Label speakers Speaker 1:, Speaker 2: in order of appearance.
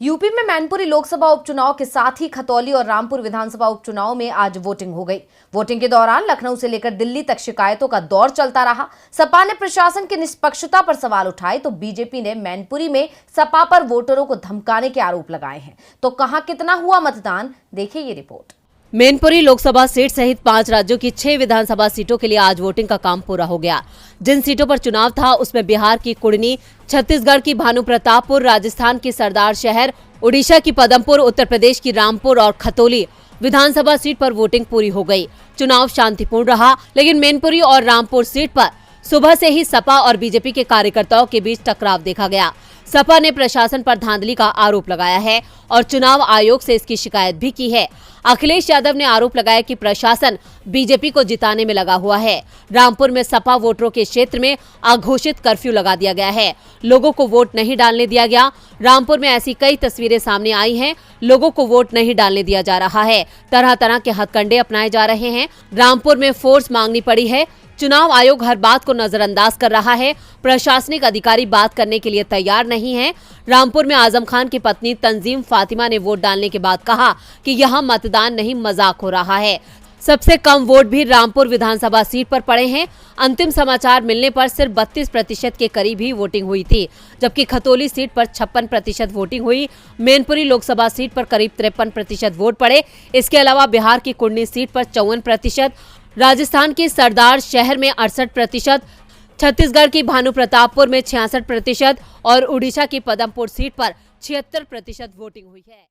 Speaker 1: UP में मैनपुरी लोकसभा उपचुनाव के साथ ही खतौली और रामपुर विधानसभा उपचुनाव में आज वोटिंग हो गई। वोटिंग के दौरान लखनऊ से लेकर दिल्ली तक शिकायतों का दौर चलता रहा। सपा ने प्रशासन की निष्पक्षता पर सवाल उठाए तो बीजेपी ने मैनपुरी में सपा पर वोटरों को धमकाने के आरोप लगाए हैं। तो कहां कितना हुआ मतदान, देखिए ये रिपोर्ट।
Speaker 2: मैनपुरी लोकसभा सीट सहित 5 राज्यों की 6 विधानसभा सीटों के लिए आज वोटिंग का काम पूरा हो गया। जिन सीटों पर चुनाव था उसमें बिहार की कुड़नी, छत्तीसगढ़ की भानुप्रतापपुर, राजस्थान की सरदार शहर, उड़ीसा की पदमपुर, उत्तर प्रदेश की रामपुर और खतौली विधानसभा सीट पर वोटिंग पूरी हो गई। चुनाव शांतिपूर्ण रहा, लेकिन मैनपुरी और रामपुर सीट पर सुबह से ही सपा और बीजेपी के कार्यकर्ताओं के बीच टकराव देखा गया। सपा ने प्रशासन पर धांधली का आरोप लगाया है और चुनाव आयोग से इसकी शिकायत भी की है। अखिलेश यादव ने आरोप लगाया कि प्रशासन बीजेपी को जिताने में लगा हुआ है। रामपुर में सपा वोटरों के क्षेत्र में अघोषित कर्फ्यू लगा दिया गया है, लोगों को वोट नहीं डालने दिया गया। रामपुर में ऐसी कई तस्वीरें सामने आई हैं, लोगों को वोट नहीं डालने दिया जा रहा है, तरह तरह के हथकंडे अपनाए जा रहे हैं। रामपुर में फोर्स मांगनी पड़ी है। चुनाव आयोग हर बात को नजरअंदाज कर रहा है। प्रशासनिक अधिकारी बात करने के लिए तैयार नहीं है। रामपुर में आजम खान की पत्नी तंजीम फातिमा ने वोट डालने के बाद कहा कि यहां मतदान नहीं, मजाक हो रहा है। सबसे कम वोट भी रामपुर विधानसभा सीट पर पड़े हैं। अंतिम समाचार मिलने पर सिर्फ 32% के करीब ही वोटिंग हुई थी, जबकि खतौली सीट पर 56% वोटिंग हुई। मैनपुरी लोकसभा सीट पर करीब 53% वोट पड़े। इसके अलावा बिहार की कुड़नी सीट पर 54%, राजस्थान की सरदार शहर में 68%, छत्तीसगढ़ की भानुप्रतापपुर में 66% और उड़ीसा की पदमपुर सीट पर 76% वोटिंग हुई है।